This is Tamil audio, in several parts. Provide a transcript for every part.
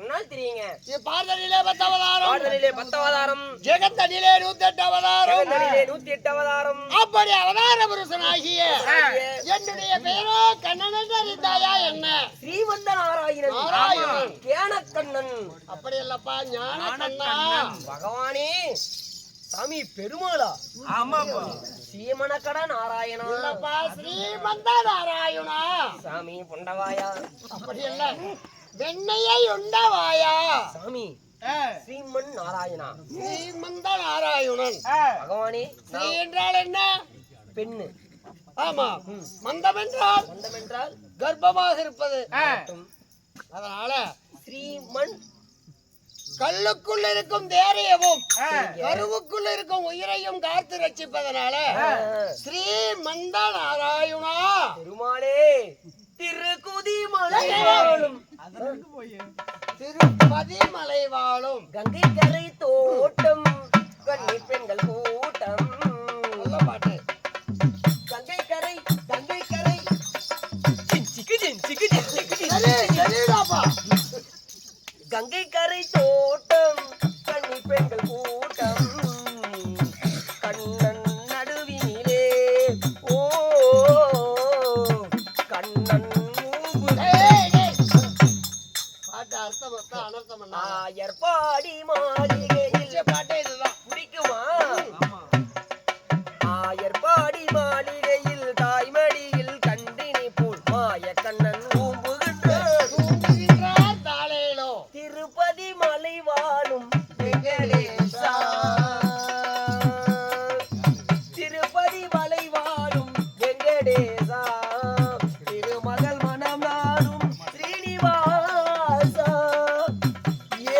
சொன்னால் தெரியுங்க. பார்த்தனிலே 10 அவதாரம், பார்த்தனிலே 10 அவதாரம், ஜெகத்தனிலே 108 அவதாரம், ஜெகத்தனிலே 108 அவதாரம். அப்படி அவதார புருஷனாகிய என்னுடைய பெயரோ கண்ணன் என்று அறிந்தாயா என்ன? ஸ்ரீமந்த நாராயணன், நாராயணன் ஞானக்கண்ணன். அப்படி இல்லப்பா, ஞானக்கண்ணா. பகவானே சாமி பெருமாளா? ஆமாப்பா. சீமனக்கட நாராயணா. இல்லப்பா, ஸ்ரீமந்த நாராயணா. சாமி புண்டவாயா. அப்படி இல்ல, வெண்ணையை உண்டவாயா. சாமி ஸ்ரீமன் நாராயணா, ஸ்ரீமந்த நாராயணன். பகவானே ஸ்ரீ என்றால் என்ன? பெண்ணு. ஆமா. மந்தம் என்றால் மந்தம் என்றால் கர்ப்பமாக இருப்பது. அதனால ஸ்ரீமன் கல்லுக்குள் இருக்கும் தேரையவும் கருவுக்குள் இருக்கும் உயிரையும் காத்து ரட்சிப்பதனால ஸ்ரீமந்த நாராயணா. பெருமாளே திருக்குதிமலை வாழும், திருப்பதிமலை வாழும் கங்கை கரை தோட்டம், கன்னி பெண்கள் கூட்டம். நல்ல பாட்டு. கங்கை கரை, கங்கை கரை, சிக்கு சிக்கு சரிடாப்பா. கங்கை கரை தோட்டம், கன்னி பெண்கள் கூட்டம், கண்ணன் நடுவினிலே. ஓ கண்ணன் பாட்டு அர்த்தம் அனர்த்தம் என்ன? ஆயர்பாடி மாளிகையில் பாட்டே இதுதான். பிடிக்குமா? ஆயர்பாடி மாளிகையில் தாய்மடியில் கண்டினி போல் மாய கண்ணன் ஊம்புகின்றார் தாளேலோ. திருப்பதி மலை வாழும் வெங்கடேசா, திருப்பதி மலை வாழும் வெங்கடேசா, திருமகள் மனம் நாடும் ஸ்ரீனிவாசா,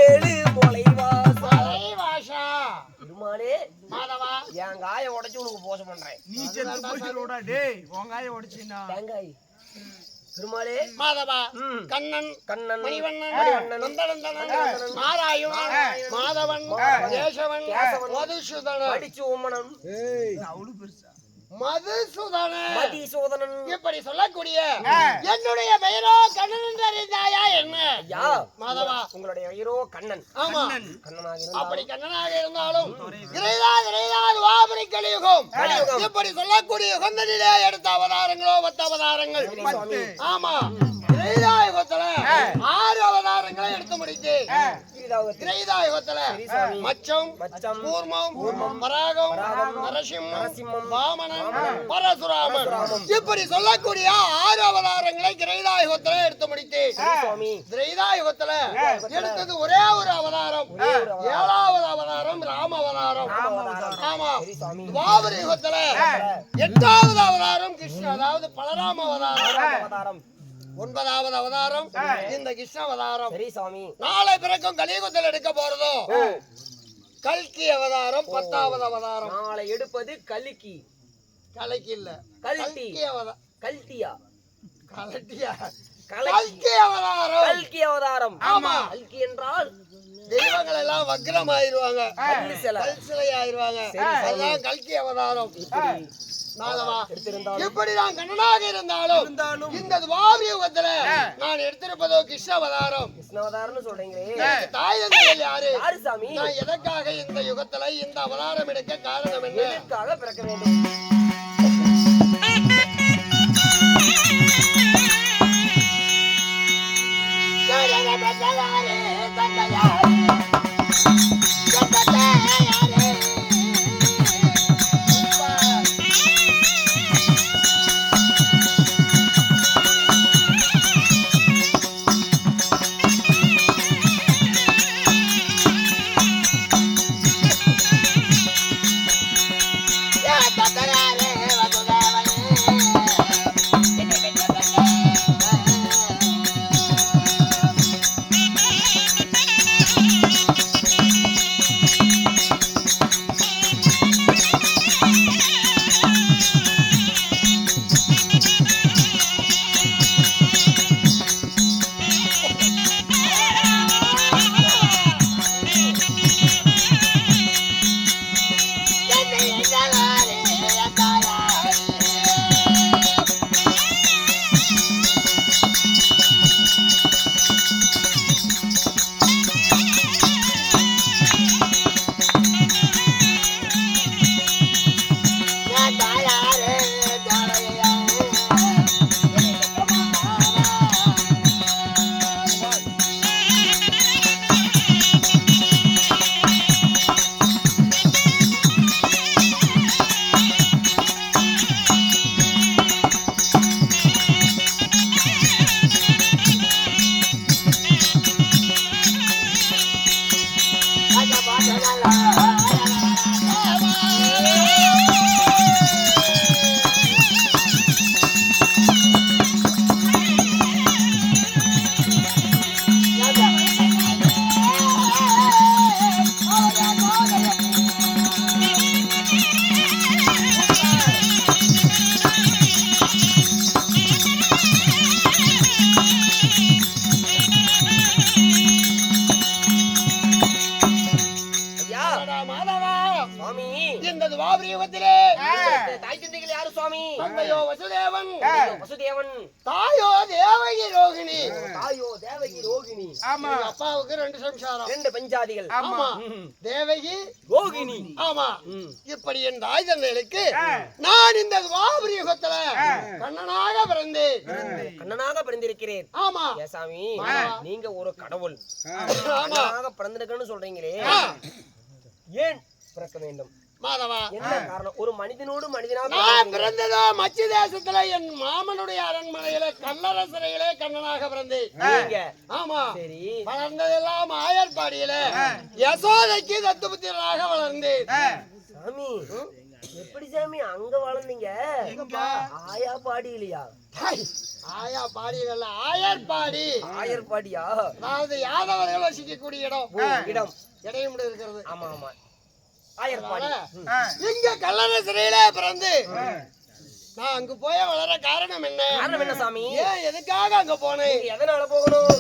ஏழு மலைவாசா. வாஷா பெருமாளே மாதவா, என் காய உடைச்சு உனக்கு போச பண்றேன். நீ செத்து போயிடுடா டேய், உங்காய உடைச்சினா. தேங்காய். பெருமாளே மாதவா, கண்ணன், கண்ணன், மணிவண்ணன், மணிவண்ணன், நந்தனந்தனன், நாராயணன், மாதவன், கேசவன், மதுசூதனன், அடிச்சு உம்மனம், அவ்வளவு பெருசா மதுசூதனன், மதிசூதனன். இப்படி சொல்லக்கூடிய என்னுடைய பெயரோ கண்ணன் என்று அறிந்தாயா என்ன? ஐயா மாதவா, உங்களுடைய ஹீரோ கண்ணன். ஆமா. கண்ணனாக அப்படி கண்ணனாக இருந்தாலும் துவாபரி கலியுகம் இப்படி சொல்லக்கூடிய யுகங்களிலே எடுத்த அவதாரங்களோ 10 அவதாரங்கள். ஆமா. திரேதாயுகத்துல 6 அவதாரங்களை எடுத்து முடித்து திரேதாயுகத்துல மச்சம், கூர்மம், வராகம், நரசிம்மம், வாமனன், பரசுராமன் இப்படி சொல்லக்கூடிய 6 அவதாரங்களை திரேதாயுகத்துல எடுத்து முடித்து திரேதாயுகத்துல எடுத்தது ஒரே ஒரு அவதாரம், 7வது அவதாரம் ராம அவதாரம். ஆமா. துவாபர யுகத்துல 8வது அவதாரம் கிருஷ்ண, அதாவது பலராம அவதாரம். 9வது அவதாரம் இந்த கிருஷ்ண அவதாரம். நாளை பிறக்கும் கலியுகத்தில் எடுக்க போறதோ கல்கி அவதாரம். 10வது அவதாரம் நாளை எடுப்பது கல்கி. கல்கி இல்ல, கல்கி அவதாரம். கல்கியா? கல்கியா? கல்கி அவதாரம். கல்கி அவதாரம். ஆமா. கல்கி என்றால் தெய்வங்கள் எல்லாம் வக்ரம் ஆயிருவாங்க, கல்சிலை ஆயிருவாங்க. அதுதான் கல்கி அவதாரம். இப்படி நான் கண்ணனாக இருந்தாலும் இந்த துவாபர யுகத்துல நான் எடுத்திருப்பதோ கிருஷ்ண அவதாரம். கிருஷ்ணாவதாரம்னு சொல்றீங்களே, தாய் தந்தைகள் யாரு? யாரு சாமி? நான் எதற்காக இந்த யுகத்துல இந்த அவதாரம் எடுக்க காரணம் என்ன? எதற்காக பிறக்க வேண்டும்? இந்த துவாபர யுகத்திலே தாய் தந்தைகள் யாரு சுவாமி? தந்தையோ வசுதேவன், வசுதேவன், தாயோ தேவகி ரோகிணி. தாயோ தேவகி ரோகிணி. ஆமா. அப்பாவுக்கு 2 சம்சாரம், 2 பஞ்சாதிகள். ஆமா. தேவகி ரோகிணி. ஆமா. இப்படி என் தாய் தந்தைகளுக்கு நான் இந்த துவாபர யுகத்துல கண்ணனாக பிறந்தேன். கண்ணனாக பிறந்திருக்கிறேன். ஆமா சாமி, நீங்க ஒரு கடவுள். ஆமா. கண்ணனாக பிறந்திருக்கேன்னு சொல்றீங்களே, ஏன் பிறக்க வேண்டும்? மாதவா, என்ன காரணம்? ஒரு மனிதனோடு மனிதனாக நான் பிறந்ததோ மச்சி தேசத்துல என் மாமனுடைய அரண்மனையில கல்லரசரையிலே கண்ணனாக பிறந்தேன். நீங்க ஆமா. சரி. வளர்ந்ததெல்லாம் ஆயர்பாடியில யசோதைக்கு தத்துபுத்திரனாக வளர்ந்தேன். சாமி, எப்படி சாமி அங்க வளர்ந்தீங்க? ஆயா பாடி இல்லையா? ஆயா பாடியல்ல, ஆயர்பாடி. ஆயர்பாடியா? அதாவது யாதவர்கள் வசிக்கக்கூடிய இடம். இடம் இடையும் இருக்கிறது. ஆமா ஆமா, ஆயர்பாடி. இங்க கல்லரசரையில பிறந்து நான் அங்க போய் வளர காரணம் என்ன? காரணம் என்ன சாமி? ஏன் எதுக்காக அங்க போனேன்? எதனால போகணும்?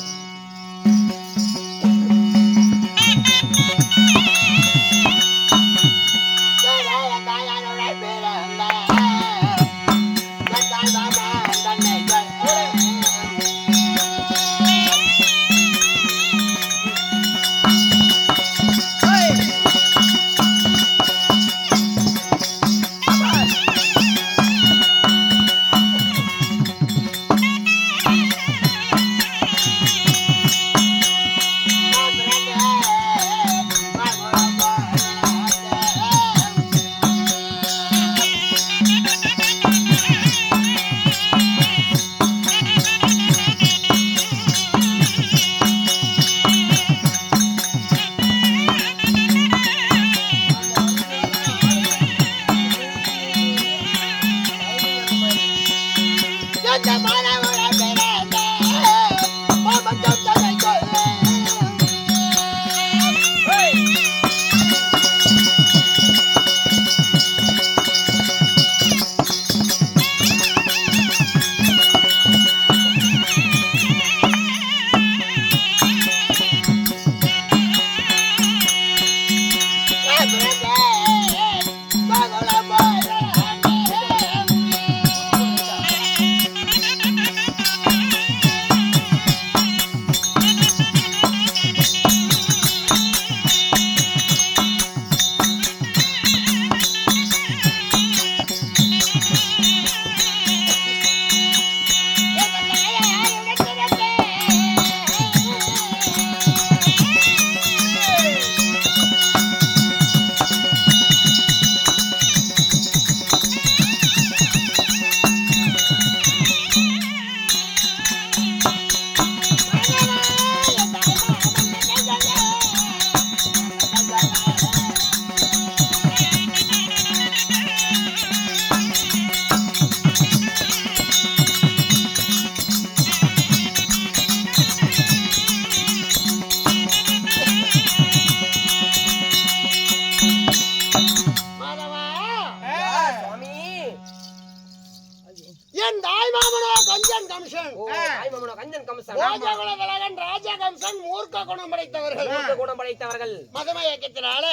குணம் படைத்தவர்கள் மதம இயக்கத்தினால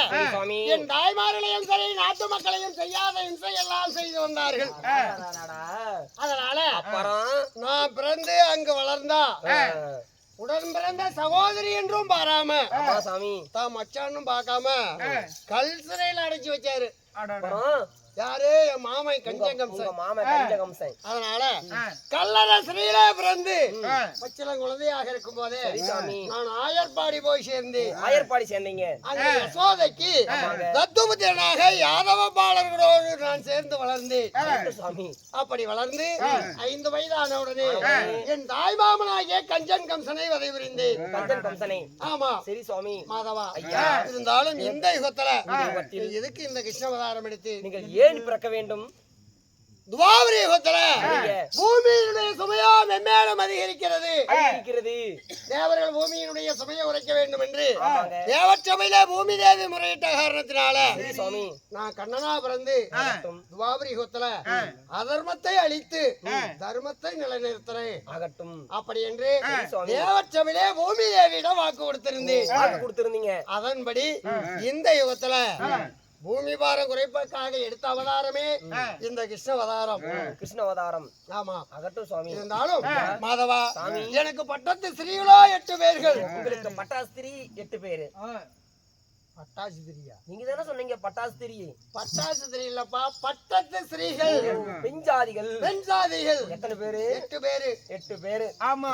என் தாய்மார்களையும் சரி நாட்டு மக்களையும் செய்யாத இம்சை எல்லாம் செய்து வந்தார்கள். அதனால நான் பிறந்து அங்கு வளர்ந்தா உடன் பிறந்த சகோதரி என்றும் பாராம தான் மச்சானும் பார்க்காம கல் சிறையில் அடைச்சு வச்சாரு. யாரு என் மாமன் கஞ்சகம்சன். உங்க மாமா கஞ்சகம்சன். அதனால கள்ளரசரியிலே பிறந்து பச்சிளம் குழந்தையாக இருக்கும் போதே சாமி. நான் ஆயர்பாடி போய் சேர்ந்து ஆயர்பாடி சேர்ந்தீங்க. அங்கே யசோதைக்கு தத்துவத்தினாக யாதவ பாலர்களோடு நான் சேர்ந்து வளர்ந்தேன். சாமி. அப்படி வளர்ந்து 5 வயதான உடனே என் தாய் மாமனாகிய கஞ்சன் கம்சனை வதை புரிந்தேன். கஞ்சன் கம்சனை. ஆமா சரி சுவாமி. மாதவா. இருந்தாலும் இந்த யுகத்துல எதுக்கு இந்த கிருஷ்ணவதாரம் எடுத்து நீங்கள் ஏன் பிறக்க வேண்டும்? துவாபர யுகத்துல பூமியினுடைய சுமையோ மென்மேலும் அதிகரிக்கிறது. தேவர்கள் பூமியினுடைய சுமையை உரைக்க வேண்டும் என்று தேவச்சபையில பூமி தேவி முறையிட்ட காரணத்தினால நான் கண்ணனா பிறந்து துவாபர யுகத்துல அதர்மத்தை அழித்து தர்மத்தை நிலைநிறுத்துறேன் ஆகட்டும் அப்படி என்று தேவச்சபையிலே பூமி தேவியிடம் வாக்கு கொடுத்திருந்தீங்க. அதன்படி இந்த யுகத்துல பூமி பாரம் குறைப்பதற்காக எடுத்த அவதாரமே இந்த கிருஷ்ணவதாரம். ஆமா ஆகட்டும் சுவாமி. இருந்தாலும் மாதவா எனக்கு பட்டத்து ஸ்திரீகளோ 8 பேர்கள். உங்களுக்கு பட்டாஸ்திரி 8 பேரு. பட்டாசுதிரியா? நீங்க தானே சொன்னீங்க பட்டாஸ்திரி. பட்டாசுதிரி இல்லப்பா, பட்டத்து ஸ்திரீகள். பெண்ஜாதிகள். எத்தனை பேரு? 8 பேரு. ஆமா.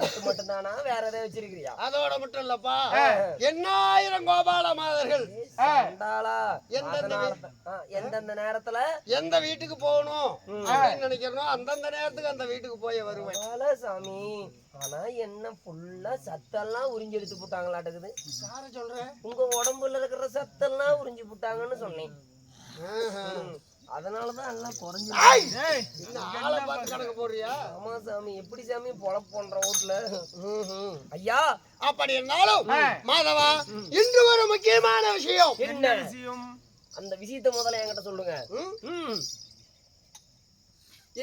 8 மட்டும் தானா? வேற ஏதாவது வச்சிருக்கியா? அதோட மட்டும் இல்லப்பா, 8000 கோபால மாதர்கள். எந்தெந்த நேரத்துல எந்த வீட்டுக்கு போகணும் அப்படின்னு நினைக்கிறோம் அந்தந்த நேரத்துக்கு அந்த வீட்டுக்கு போய் வருவேன். சாமி ஆனா என்ன ஃபுல்லா சத்தெல்லாம் உறிஞ்சி எடுத்து போட்டாங்களாட்டுக்குது. யார சொல்ற? உங்க உடம்புல இருக்கிற சத்தெல்லாம் உறிஞ்சி போட்டாங்கன்னு சொன்னேன். அதனாலதான் எல்லாம் குறைஞ்சு. ஆளை பார்த்து கணக்கு போடுறியா? ஆமா சாமி. எப்படி சாமி பொழப்பு பண்ற வீட்டுல? ஐயா அப்படி இருந்தாலும் மாதவா இன்று ஒரு முக்கியமான விஷயம். என்ன விஷயம்? அந்த விஷயத்தை முதல்ல என்கிட்ட சொல்லுங்க.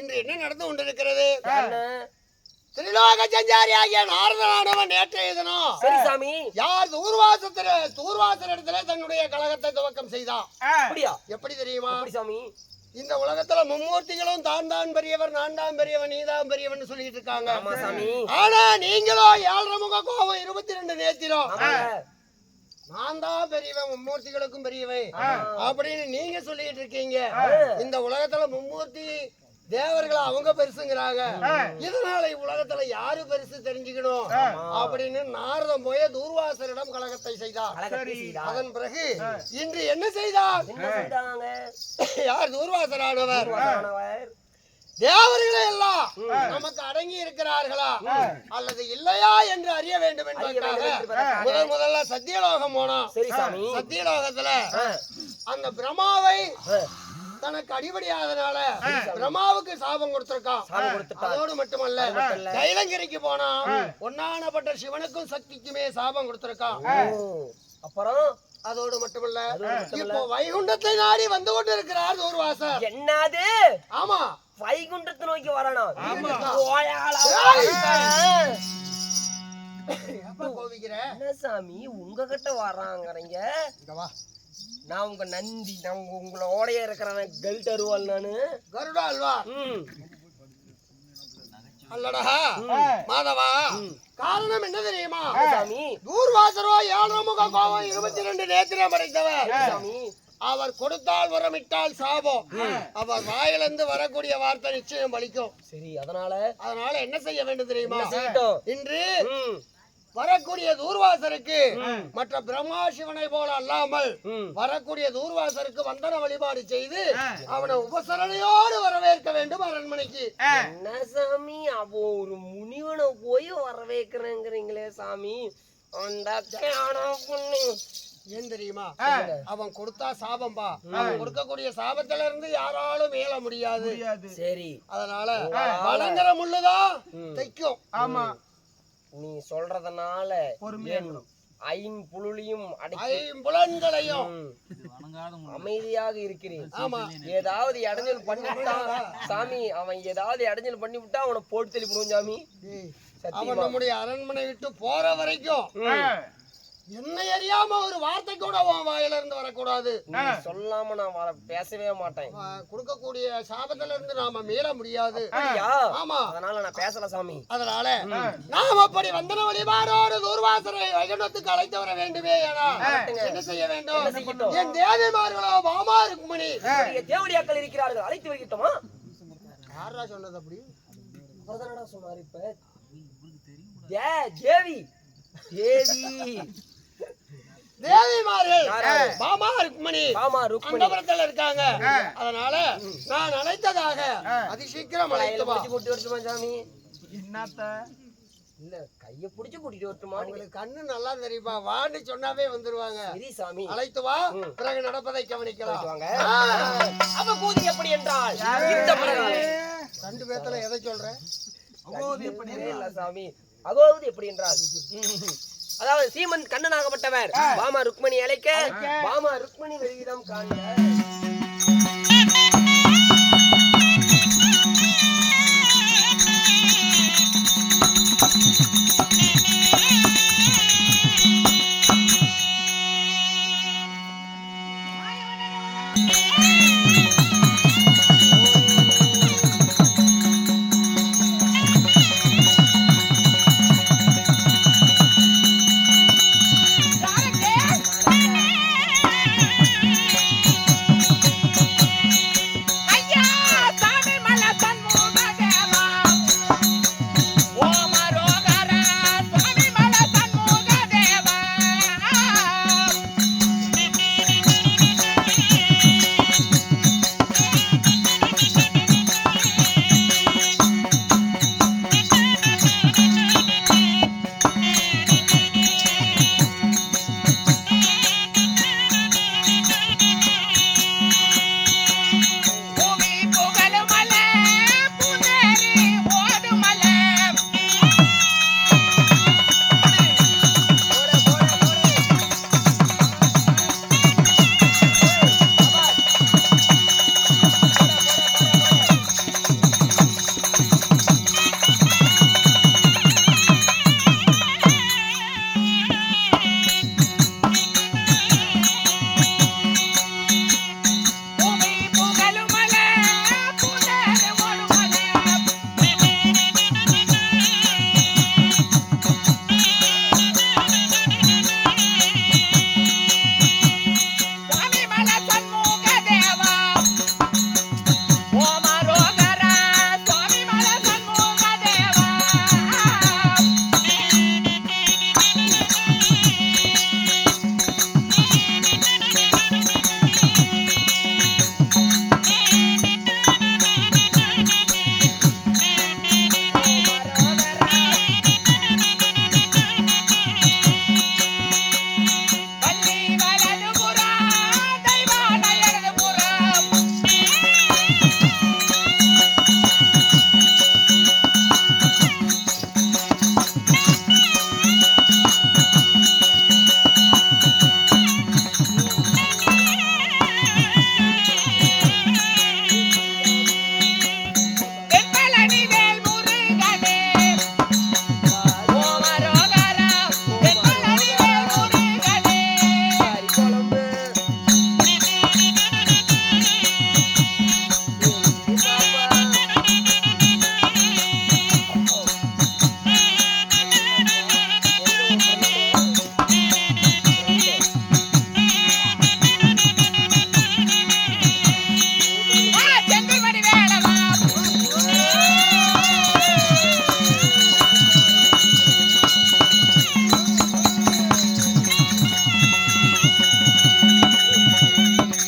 இன்று என்ன நடந்து கொண்டிருக்கிறது? திரிலோக சஞ்சாரியாகிய நாரதனானவன் நேற்றைய தினம் சரி சாமி யார் தூர்வாசர் இடத்துல தன்னுடைய கழகத்தை துவக்கம் செய்தான். அப்படியா? எப்படி தெரியுமா? சாமி இந்த உலகத்துல மும்மூர்த்திகளும் தான் பெரியவர், நான் தான் பெரியவன், நீதான் பெரியவன் சொல்லிட்டு இருக்காங்க. ஆனா நீங்களோ 7 முக கோபம் 22 நேத்திரம் நான் தான் பெரியவன், மும்மூர்த்திகளுக்கும் பெரியவன் அப்படின்னு நீங்க சொல்லிட்டு இருக்கீங்க. இந்த உலகத்துல மும்மூர்த்தி தேவர்களை அவங்க பெருசுங்கிறாங்க. இதனால உலகத்துல யாரு பெருசு தெரிஞ்சுக்கணும் அப்படின்னு நாரதம் போய் தூர்வாசரிடம் கலகத்தை செய்தார். அதன் பிறகு இன்று என்ன செய்தார்? யார்? தூர்வாசரானவர் தேவர்களை எல்லாம் நமக்கு அடங்கி இருக்கிறார்களா அல்லது இல்லையா என்று அறிய வேண்டும் என்பதற்காக முதல்ல சத்தியலோகம் போனோம். சத்தியலோகத்துல அந்த பிரம்மாவை தனக்கு அடிபடியாதனால பிரம்மாவுக்கு சாபம் கொடுத்திருக்கான். அதோடு மட்டுமல்ல கைலங்கிரிக்கு போனா ஒன்னானப்பட்ட சிவனுக்கும் சக்திக்குமே சாபம் கொடுத்திருக்கான். அப்புறம் அதோடு மட்டுமல்ல இப்போ வைகுண்டத்தை நாடி வந்து கொண்டு இருக்கிறார் தூர்வாசர். என்னது? ஆமா, வைகுண்டத்தை நோக்கி வரணும். என்ன சாமி உங்க கிட்ட வர்றாங்க? நான் உங்க நந்தி, நான் உங்களோட இருக்கிறேன். கல்ட் அருவாள் நானு. கருடா அல்வா? அல்லடா மாதவா, காரணம் என்ன தெரியுமா? தூர்வாசரோ 7 முக கோபம் 22 நேத்திரம் படைத்தவர். அவர் கொடுத்தால் வரமிட்டால் சாபம். அவர் வாயிலிருந்து வரக்கூடிய வார்த்தை நிச்சயம் பலிக்கும். சரி, அதனால என்ன செய்ய வேண்டும் தெரியுமா? இன்று வரக்கூடிய தூர்வாசருக்கு மற்ற பிரம்மா சிவனை போல அல்லாமல் வரக்கூடிய தூர்வாசருக்கு வந்தன வழிபாடு செய்து அவனை உபசரணையோடு வரவேற்க வேண்டும் அரண்மனைக்கு. என்ன சாமி, அவ ஒரு முனிவனை போய் வரவேற்கிறேங்கிறீங்களே சாமி. ஏன் தெரியுமா? அவன் கொடுத்தா சாபம்பா. அவன் கொடுக்கக்கூடிய சாபத்துல இருந்து யாராலும் மேல முடியாது. சரி, அதனால வளங்கிற முள்ளுதான் தைக்கும். ஆமா, நீ சொல்றதுனால ஐம்புலன்களையும் அமைதியாக இருக்கிறேன். ஏதாவது இடைஞ்சல் பண்ணிவிட்டான் சாமி, அவன் ஏதாவது இடைஞ்சல் பண்ணி விட்டா அவனை போட்டு தெளிப்படுவோம் சாமி. அவன் நம்முடைய அரண்மனை விட்டு போற வரைக்கும் என்ன அறியாம ஒரு வார்த்தை கூட உன் வாயில இருந்து வரக்கூடாது. நீ சொல்லாம நான் பேசவே மாட்டேன். கொடுக்கக்கூடிய சாபத்துல இருந்து நாம மீள முடியாது. அப்படியா? ஆமா, அதனால நான் பேசல சாமி. அதனால நாம் அப்படி வந்தன வழிபாடோடு தூர்வாசரை வைகுண்டத்துக்கு அழைத்து வர வேண்டுமே. என்ன செய்ய வேண்டும்? என் தேவிமார்களோ மாமா ருக்மிணி தேவடியாக்கள் இருக்கிறார்கள், அழைத்து வருகிட்டோமா? யாரா சொன்னது அப்படி? அவர்தானடா சொன்னாரு. இப்ப தேவி தேவி தேவிமார்கள் மாமா ருக்மிணி ருக்மிணி இருக்காங்க. அதனால நான் அழைத்ததாக அதிசீக்கிரம் அழைத்து வா. கூட்டி வரட்டுமா சாமி? என்னத்த இல்ல கைய புடிச்சு கூட்டிட்டு வரட்டுமா? உங்களுக்கு கண்ணு நல்லா தெரியுமா? வான்னு சொன்னாவே வந்துருவாங்க. சரி சாமி, அழைத்து வா, பிறகு நடப்பதை கவனிக்கலாம். அப்ப பூதி எப்படி என்றால் இந்த பிரகாரம். ரெண்டு பேத்துல எதை சொல்றேன்? இல்ல சாமி, அகோவது எப்படி என்றால் அதாவது சீமன் கண்ணனாகப்பட்டவர் பாமா ருக்மணி அழைக்க பாமா ருக்மணி வெளியிடம் காண்க.